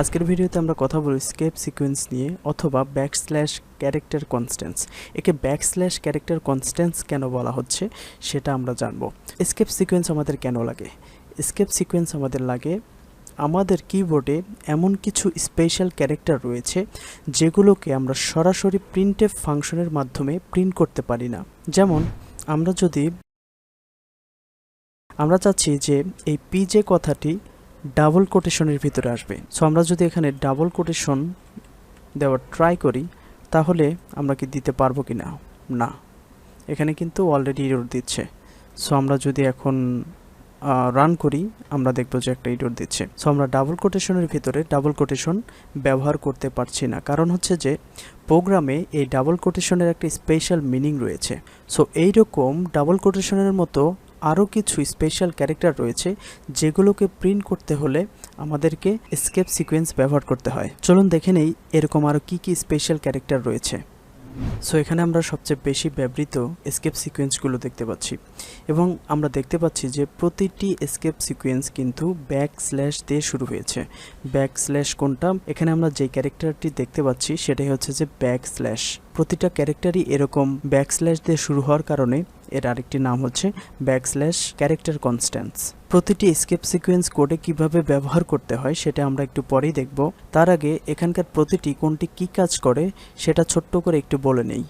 আজকের ভিডিওতে আমরা কথা বলব স্কেপ সিকোয়েন্স নিয়ে অথবা ব্যাকস্ল্যাশ ক্যারেক্টার কনস্ট্যান্স। একে ব্যাকস্ল্যাশ ক্যারেক্টার কনস্ট্যান্স কেন বলা হচ্ছে সেটা আমরা জানব। স্কেপ সিকোয়েন্স আমাদের কেন লাগে? স্কেপ সিকোয়েন্স আমাদের লাগে আমাদের কিবোর্ডে এমন কিছু স্পেশাল ক্যারেক্টার রয়েছে যেগুলোকে আমরা সরাসরি প্রিন্টএফ ফাংশনের মাধ্যমে প্রিন্ট করতে পারি না। যেমন আমরা চাচ্ছি যে এই পিজে কথাটি ডাবল কোটেশনের ভিতরে আসবে। সো আমরা যদি এখানে ডাবল কোটেশন দেওয়ার ট্রাই করি তাহলে আমরা কি দিতে পারবো কি না? না, এখানে কিন্তু অলরেডি এরর দিচ্ছে। সো আমরা যদি এখন রান করি আমরা দেখব যে একটা এরর দিচ্ছে। সো আমরা ডাবল কোটেশনের ভিতরে ডাবল কোটেশন ব্যবহার করতে পারছি না, কারণ হচ্ছে যে প্রোগ্রামে এই ডাবল কোটেশনের একটা স্পেশাল মিনিং রয়েছে। সো এইরকম ডাবল কোটেশনের মতো আরও কিছু স্পেশাল ক্যারেক্টার রয়েছে যেগুলোকে প্রিন্ট করতে হলে আমাদেরকে এসকেপ সিকোয়েন্স ব্যবহার করতে হয়। চলুন দেখে নেই এরকম আরও কী কী স্পেশাল ক্যারেক্টার রয়েছে। সো এখানে আমরা সবচেয়ে বেশি ব্যবহৃত এসকেপ সিকোয়েন্সগুলো দেখতে পাচ্ছি এবং আমরা দেখতে পাচ্ছি যে প্রতিটি এসকেপ সিকোয়েন্স কিন্তু ব্যাকস্ল্যাশ দিয়ে শুরু হয়েছে। ব্যাকস্ল্যাশ কোনটা? এখানে আমরা যে ক্যারেক্টারটি দেখতে পাচ্ছি সেটাই হচ্ছে যে ব্যাকস্ল্যাশ। প্রতিটা ক্যারেক্টারই এরকম ব্যাকস্ল্যাশ দিয়ে শুরু হওয়ার কারণে এর আরেকটি নাম হচ্ছে ব্যাকস্ল্যাশ ক্যারেক্টার কনস্ট্যান্স। প্রতিটি এসকেপ সিকোয়েন্স কোডে কিভাবে ব্যবহার করতে হয় সেটা আমরা একটু পরেই দেখব। তার আগে এখানকার প্রতিটি কোনটি কী কাজ করে সেটা ছোট্ট করে একটু বলে নেই।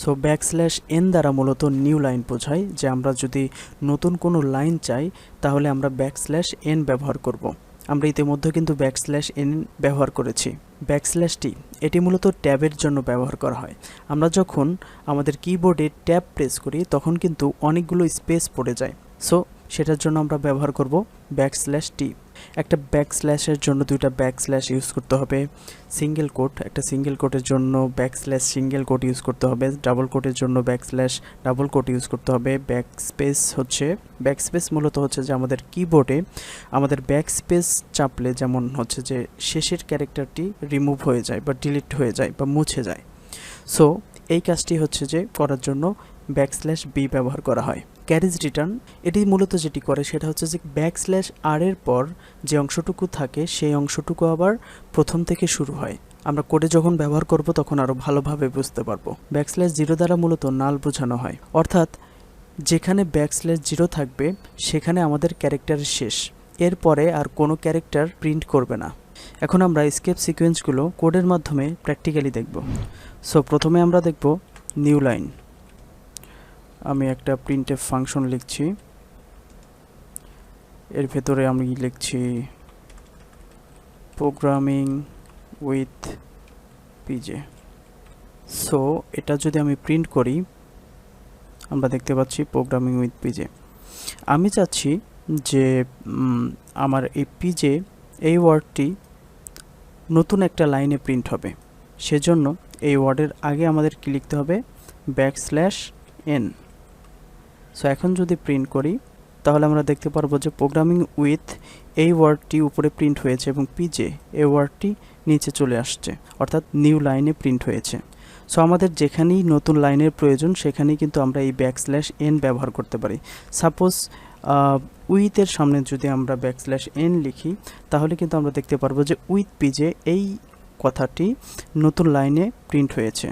সো ব্যাকস্ল্যাশ এন দ্বারা মূলত নিউ লাইন বোঝায়, যে আমরা যদি নতুন কোনো লাইন চাই তাহলে আমরা ব্যাকস্ল্যাশ এন ব্যবহার করব। আমরা ইতিমধ্যে কিন্তু ব্যাকস্ল্যাশ এন ব্যবহার করেছি। ব্যাকস্ল্যাশটি এটি মূলত ট্যাবের জন্য ব্যবহার করা হয়। আমরা যখন আমাদের কিবোর্ডে ট্যাব প্রেস করি তখন কিন্তু অনেকগুলো স্পেস পড়ে যায়। সো সেটার জন্য আমরা ব্যবহার করব ব্যাকস্ল্যাশ টি। একটা ব্যাকস্ল্যাশের জন্য দুইটা ব্যাকস্ল্যাশ ইউজ করতে হবে। সিঙ্গেল কোট, একটা সিঙ্গেল কোটের জন্য ব্যাকস্ল্যাশ সিঙ্গেল কোট ইউজ করতে হবে। ডাবল কোটের জন্য ব্যাকস্ল্যাশ ডাবল কোট ইউজ করতে হবে। ব্যাকস্পেস মূলত হচ্ছে যে আমাদের কিবোর্ডে আমাদের ব্যাকস্পেস চাপলে যেমন হচ্ছে যে শেষের ক্যারেক্টারটি রিমুভ হয়ে যায় বা ডিলিট হয়ে যায় বা মুছে যায়। সো এই কাজটি হচ্ছে যে করার জন্য ব্যাকস্ল্যাশ বি ব্যবহার করা হয়। ক্যারেজ রিটার্ন এটি মূলত যেটি করে সেটা হচ্ছে যে ব্যাকস্ল্যাশ আর এর পর যে অংশটুকু থাকে সেই অংশটুকু আবার প্রথম থেকে শুরু হয়। আমরা কোডে যখন ব্যবহার করব তখন আরও ভালোভাবে বুঝতে পারবো। ব্যাকস্ল্যাশ জিরো দ্বারা মূলত নাল বোঝানো হয়, অর্থাৎ যেখানে ব্যাকস্ল্যাশ জিরো থাকবে সেখানে আমাদের ক্যারেক্টারের শেষ, এরপরে আর কোনো ক্যারেক্টার প্রিন্ট করবে না। এখন আমরা এসকেপ সিকোয়েন্সগুলো কোডের মাধ্যমে প্র্যাকটিক্যালি দেখব। সো প্রথমে আমরা দেখব নিউ লাইন। আমি একটা প্রিন্টএফ ফাংশন লিখছি, এর ভেতরে আমি লিখছি প্রোগ্রামিং উইথ পিজে। সো এটা যদি আমি প্রিন্ট করি আমরা দেখতে পাচ্ছি প্রোগ্রামিং উইথ পিজে। আমি চাচ্ছি যে আমার এই পিজে এই ওয়ার্ডটি নতুন একটা লাইনে প্রিন্ট হবে, সেজন্য এই ওয়ার্ডের আগে আমাদের কি লিখতে হবে? Backslash N. সো এখন যদি প্রিন্ট করি তাহলে আমরা দেখতে পারবো যে প্রোগ্রামিং উইথ এই ওয়ার্ডটি উপরে প্রিন্ট হয়েছে এবং পিজে এই ওয়ার্ডটি নিচে চলে আসছে, অর্থাৎ নিউ লাইনে প্রিন্ট হয়েছে। সো আমাদের যেখানেই নতুন লাইনের প্রয়োজন সেখানেই কিন্তু আমরা এই ব্যাকস্ল্যাশ এন ব্যবহার করতে পারি। সাপোজ উইথের সামনে যদি আমরা ব্যাকস্ল্যাশ এন লিখি তাহলে কিন্তু আমরা দেখতে পারবো যে উইথ পিজে এই কথাটি নতুন লাইনে প্রিন্ট হয়েছে।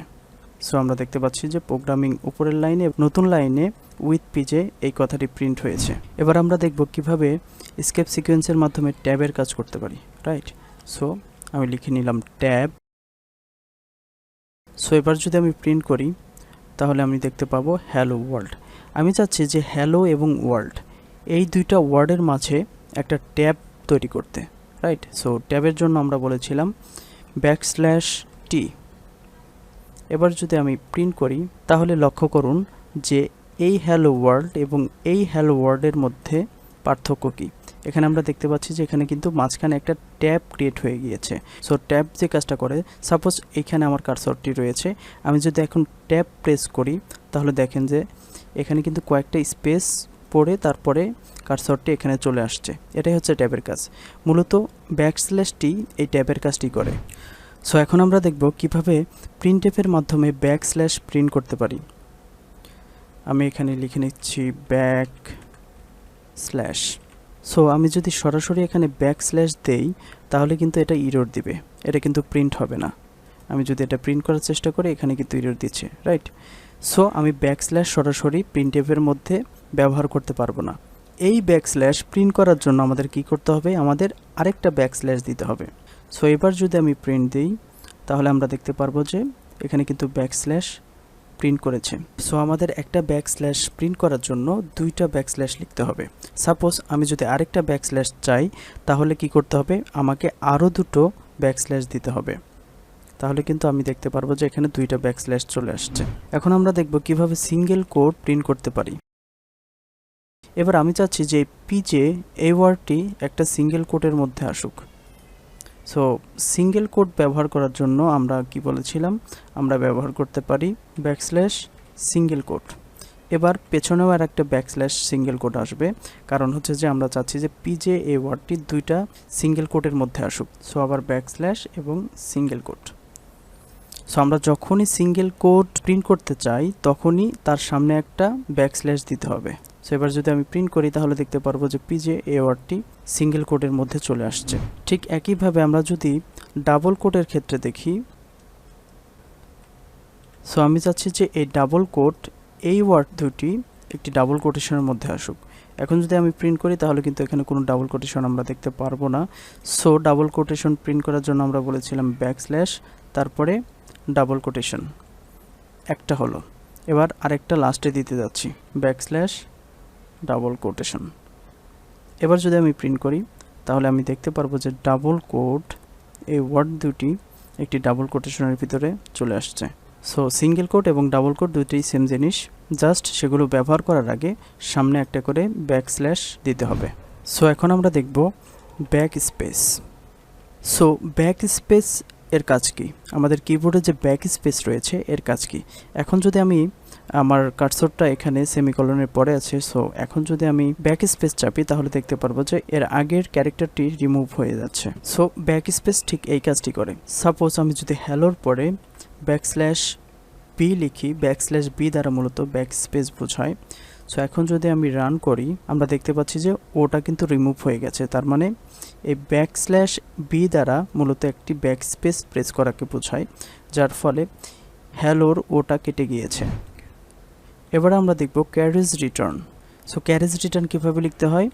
সো আমরা দেখতে পাচ্ছি যে প্রোগ্রামিং উপরের লাইনে নতুন লাইনে উইথ পিজে এই কথাটি প্রিন্ট হয়েছে। এবার আমরা দেখব কিভাবে এসকেপ সিকোয়েন্সের মাধ্যমে ট্যাবের কাজ করতে পারি, রাইট? সো আমি লিখে নিলাম ট্যাব। সো এবার যদি আমি প্রিন্ট করি তাহলে আমি দেখতে পাবো হ্যালো ওয়ার্ল্ড। আমি চাচ্ছি যে হ্যালো এবং ওয়ার্ল্ড এই দুইটা ওয়ার্ডের মাঝে একটা ট্যাব তৈরি করতে, রাইট? সো ট্যাবের জন্য আমরা বলেছিলাম ব্যাকস্ল্যাশ টি। এবার যদি আমি প্রিন্ট করি তাহলে লক্ষ্য করুন যে এই হ্যালো ওয়ার্ল্ড এবং এই হ্যালো ওয়ার্ল্ডের মধ্যে পার্থক্য কী। এখানে আমরা দেখতে পাচ্ছি যে এখানে কিন্তু মাঝখানে একটা ট্যাব ক্রিয়েট হয়ে গিয়েছে। সো ট্যাব যে কাজটা করে, সাপোজ এখানে আমার কার্সরটি রয়েছে, আমি যদি এখন ট্যাব প্রেস করি তাহলে দেখেন যে এখানে কিন্তু কয়েকটা স্পেস পড়ে তারপরে কার্সরটি এখানে চলে আসছে। এটাই হচ্ছে ট্যাবের কাজ। মূলত ব্যাকস্ল্যাশটি এই ট্যাবের কাজটি করে। সো এখন আমরা দেখব কিভাবে প্রিন্টএফের মাধ্যমে ব্যাকস্ল্যাশ প্রিন্ট করতে পারি। আমি এখানে লিখে নিচ্ছি ব্যাকস্ল্যাশ সো আমি যদি সরাসরি এখানে ব্যাকস্ল্যাশ দেই তাহলে কিন্তু এটা ইরর দিবে, এটা কিন্তু প্রিন্ট হবে না। আমি যদি এটা প্রিন্ট করার চেষ্টা করি এখানে কিন্তু ইরর দিচ্ছে, রাইট? সো আমি ব্যাকস্ল্যাশ সরাসরি প্রিন্টএফের মধ্যে ব্যবহার করতে পারবো না। এই ব্যাকস্ল্যাশ প্রিন্ট করার জন্য আমাদের কি করতে হবে, আমাদের আরেকটা ব্যাকস্ল্যাশ দিতে হবে। সো এবার যদি আমি প্রিন্ট দিই তাহলে আমরা দেখতে পারবো যে এখানে কিন্তু ব্যাকস্ল্যাশ প্রিন্ট করেছে। সো আমাদের একটা ব্যাকস্ল্যাশ প্রিন্ট করার জন্য দুইটা ব্যাকস্ল্যাশ লিখতে হবে। সাপোজ আমি যদি আরেকটা ব্যাকস্ল্যাশ চাই তাহলে কি করতে হবে, আমাকে আরও দুটো ব্যাকস্ল্যাশ দিতে হবে। তাহলে কিন্তু আমি দেখতে পারবো যে এখানে দুইটা ব্যাকস্ল্যাশ চলে আসছে। এখন আমরা দেখব কিভাবে সিঙ্গেল কোড প্রিন্ট করতে পারি। এবার আমি চাচ্ছি যে পিজে এই ওয়ার্ডটি একটা সিঙ্গেল কোডের মধ্যে আসুক। সো সিঙ্গেল কোড ব্যবহার করার জন্য আমরা কি বলেছিলাম, আমরা ব্যবহার করতে পারি ব্যাকস্ল্যাশ সিঙ্গেল কোড। এবার পেছনেও আর একটা ব্যাকস্ল্যাশ সিঙ্গেল কোড আসবে, কারণ হচ্ছে যে আমরা চাচ্ছি যে পিজে এই ওয়ার্ডটি দুইটা সিঙ্গেল কোডের মধ্যে আসুক। সো আবার ব্যাকস্ল্যাশ এবং সিঙ্গেল কোড। সো আমরা যখনই সিঙ্গেল কোড প্রিন্ট করতে চাই তখনই তার সামনে একটা ব্যাকস্ল্যাশ দিতে হবে। সো এবার যদি আমি প্রিন্ট করি তাহলে দেখতে পারবো যে পিজে এই ওয়ার্ডটি সিঙ্গেল কোডের মধ্যে চলে আসছে। ঠিক একইভাবে আমরা যদি ডাবল কোডের ক্ষেত্রে দেখি, সো আমি চাচ্ছি যে এই ডাবল কোড এই ওয়ার্ড দুটি একটি ডাবল কোটেশনের মধ্যে আসুক। এখন যদি আমি প্রিন্ট করি তাহলে কিন্তু এখানে কোনো ডাবল কোটেশন আমরা দেখতে পারবো না। সো ডাবল কোটেশন প্রিন্ট করার জন্য আমরা বলেছিলাম ব্যাকস্ল্যাশ, তারপরে ডাবল কোটেশন একটা হলো। এবার আরেকটা লাস্টে দিতে যাচ্ছি ব্যাকস্ল্যাশ ডাবল কোটেশন। এবার যদি আমি প্রিন্ট করি তাহলে আমি দেখতে পারবো যে ডাবল কোড এই ওয়ার্ড দুটি একটি ডাবল কোটেশনের ভিতরে চলে আসছে। সো সিঙ্গেল কোড এবং ডাবল কোড দুটোই সেম জিনিস, জাস্ট সেগুলো ব্যবহার করার আগে সামনে একটা করে ব্যাকস্ল্যাশ দিতে হবে। সো এখন আমরা দেখব back space. So back space এর কাজ কি, আমাদের কিবোর্ডে যে ব্যাক স্পেস রয়েছে এর কাজ কি। এখন যদি আমি আমার কার্সরটা এখানে সেমিকলনের পরে আছে, সো এখন যদি আমি ব্যাক স্পেস চাপি তাহলে দেখতে পারবো যে এর আগের ক্যারেক্টারটি রিমুভ হয়ে যাচ্ছে। সো ব্যাক স্পেস ঠিক এই কাজটি করে। সাপোজ আমি যদি হ্যালোর পরে ব্যাকস্ল্যাশ বি লিখি, ব্যাকস্ল্যাশ বি দ্বারা মূলত ব্যাক স্পেস বোঝায়। সো এখন যদি আমি রান করি আমরা দেখতে পাচ্ছি যে ওটা কিন্তু রিমুভ হয়ে গেছে। তার মানে এই ব্যাকস্ল্যাশ বি দ্বারা মূলত একটি ব্যাক স্পেস প্রেস করাকে বোঝায়, যার ফলে হ্যালোর ওটা কেটে গিয়েছে। এবার আমরা দেখব carriage return. So carriage return কীভাবে লিখতে হয়,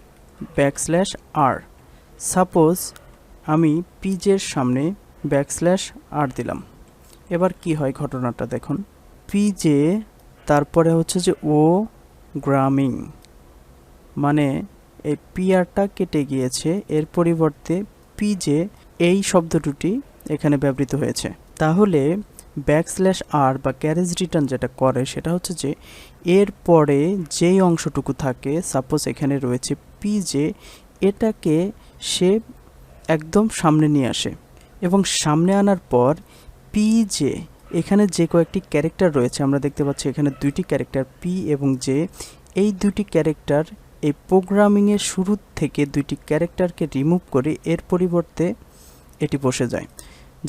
ব্যাকস্ল্যাশ আর। সাপোজ আমি পিজের সামনে ব্যাকস্ল্যাশ আর দিলাম। এবার কি হয় ঘটনাটা দেখুন, পিজে তারপরে হচ্ছে যে ও গ্রামিং, মানে এই পিআরটা কেটে গিয়েছে, এর পরিবর্তে পিজে এই শব্দ দুটি এখানে ব্যবহৃত হয়েছে। তাহলে ব্যাকস্ল্যাশ আর বা ক্যারেজ রিটার্ন যেটা করে সেটা হচ্ছে যে এর পরে যেই অংশটুকু থাকে, সাপোজ এখানে রয়েছে পিজে, এটাকে সে একদম সামনে নিয়ে আসে এবং সামনে আনার পর পিজে এখানে যে কয়েকটি ক্যারেক্টার রয়েছে, আমরা দেখতে পাচ্ছি এখানে দুইটি ক্যারেক্টার পি এবং জে, এই দুটি ক্যারেক্টার এই প্রোগ্রামিংয়ের শুরু থেকে দুইটি ক্যারেক্টারকে রিমুভ করে এর পরিবর্তে এটি বসে যায়,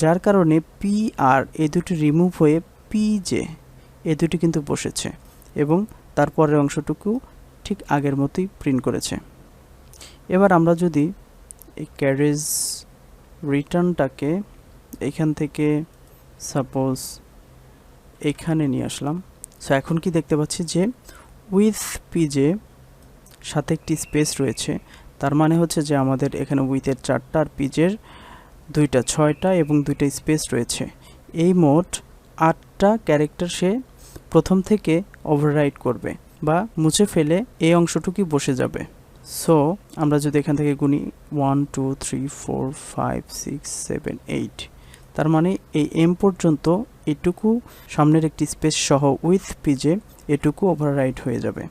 যার কারণে পি আর এই দুটি রিমুভ হয়ে পি জে এই দুটি কিন্তু বসেছে এবং তারপরের অংশটুকু ঠিক আগের মতোই প্রিন্ট করেছে। এবার আমরা যদি এই ক্যারেজ রিটার্নটাকে এইখান থেকে সাপোজ এখানে নিয়ে আসলাম, সো এখন কি দেখতে পাচ্ছি যে উইথ পিজে সাথে একটি স্পেস রয়েছে, তার মানে হচ্ছে যে আমাদের এখানে উইথের 4টা আর পিজের 2টা 6টা এবং 2টা স্পেস রয়েছে। এই মোট 8টা ক্যারেক্টার সে প্রথম থেকে ওভাররাইট করবে বা মুছে ফেলে এই অংশটুকুই বসে যাবে। সো আমরা যদি এখান থেকে গুনি 1 2 3 4 5 6 7 8, তার মানে এই এম পর্যন্ত এটুকু সামনের একটি স্পেস সহ উইথ পিজে এটুকু ওভাররাইট হয়ে যাবে।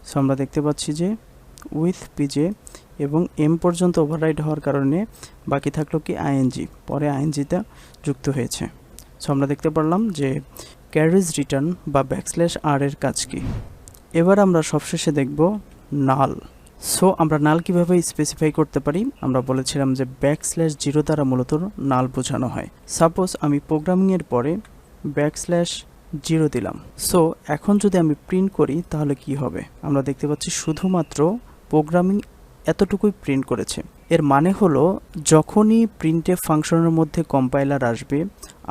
সো আমরা দেখতে পাচ্ছি যে উইথ পিজে এবং এম পর্যন্ত ওভাররাইট হওয়ার কারণে বাকি থাকলো কি আইএনজি, পরে আইএনজিটা যুক্ত হয়েছে। সো আমরা দেখতে পারলাম যে ক্যারেজ রিটার্ন বা ব্যাকস্ল্যাশ আর এর কাজ কি। এবার আমরা সবশেষে দেখব নাল। সো আমরা নাল কিভাবে স্পেসিফাই করতে পারি, আমরা বলেছিলাম যে ব্যাকস্ল্যাশ 0 দ্বারা মূলত নাল বোঝানো হয়। সাপোজ আমি প্রোগ্রামিংয়ের পরে ব্যাকস্ল্যাশ 0 দিলাম। সো এখন যদি আমি প্রিন্ট করি তাহলে কি হবে, আমরা দেখতে পাচ্ছি শুধুমাত্র প্রোগ্রামিং এতটুকুই প্রিন্ট করেছে। এর মানে হলো যখনই প্রিন্টএফ ফাংশনের মধ্যে কম্পাইলার আসবে,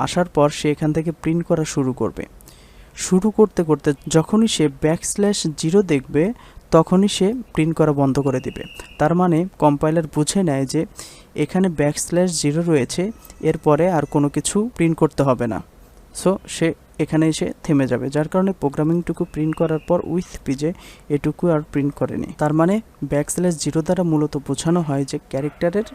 আসার পর সে এখান থেকে প্রিন্ট করা শুরু করবে। শুরু করতে করতে যখনই সে \0 দেখবে তখনই সে প্রিন্ট করা বন্ধ করে দিবে। তার মানে কম্পাইলার বুঝে নেয় যে এখানে \0 রয়েছে, এরপরে আর কোনো কিছু প্রিন্ট করতে হবে না। সো সে এখানে এসে থেমে যাবে, যার কারণে প্রোগ্রামিংটুকু প্রিন্ট করার পর উইথ পিজে এটুকু আর প্রিন্ট করেনি। তার মানে \0 দ্বারা মূলত বোঝানো হয় যে ক্যারেক্টারের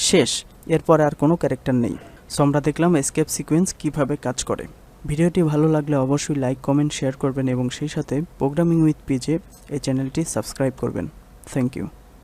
শেষ, এরপরে আর কোনো ক্যারেক্টার নেই। সো আমরা দেখলাম এসকেপ সিকোয়েন্স কিভাবে কাজ করে। ভিডিওটি ভালো লাগলে অবশ্যই লাইক, কমেন্ট, শেয়ার করবেন এবং সেই সাথে প্রোগ্রামিং উইথ পিজে এই চ্যানেলটি সাবস্ক্রাইব করবেন। Thank you.